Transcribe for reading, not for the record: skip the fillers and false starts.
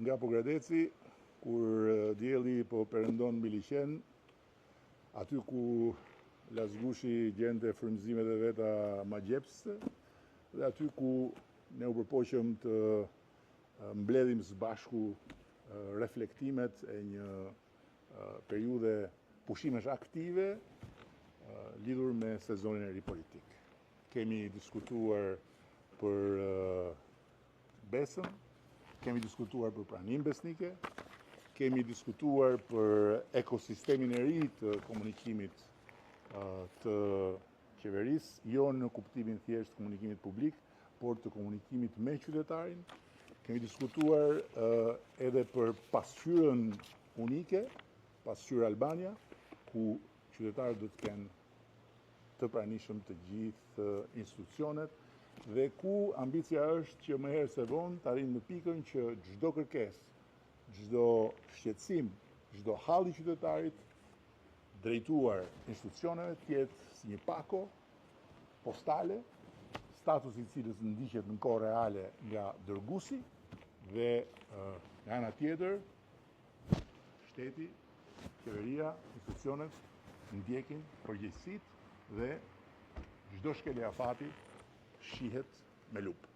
nga Pogradeci, kur dielli po perëndon mbi liqen, aty ku Lazgushi gjente frymëzimet e veta magjepse, dhe aty ku ne u përpoqëm të mbledhim së bashku reflektimet e një periudhe pushimesh aktive lidhur me sezonin e ri politik. Kemi diskutuar për besën, kemi diskutuar për pranim besnike, kemi diskutuar për ekosistemin e ri të komunikimit të qeverisë, jo në kuptimin thjesht komunikimit publik, por të komunikimit me qytetarin. Kemi diskutuar edhe për pasqyrën unike, pasqyrë Albania, ku qytetarët do të kenë të pranishëm të gjithë institucionet, dhe ku ambicia është që më herë se vonë të arrijmë në pikën që çdo kërkesë, çdo shqetësim, çdo hall i qytetarit drejtuar institucioneve të jetë si një pako postale, statusi i cilës ndiqet në kohë reale nga dërguesi, dhe nga ana tjetër shteti, qeveria, institucionet ndjekin përgjegjësitë dhe çdo shkelje afati shihet me lupë.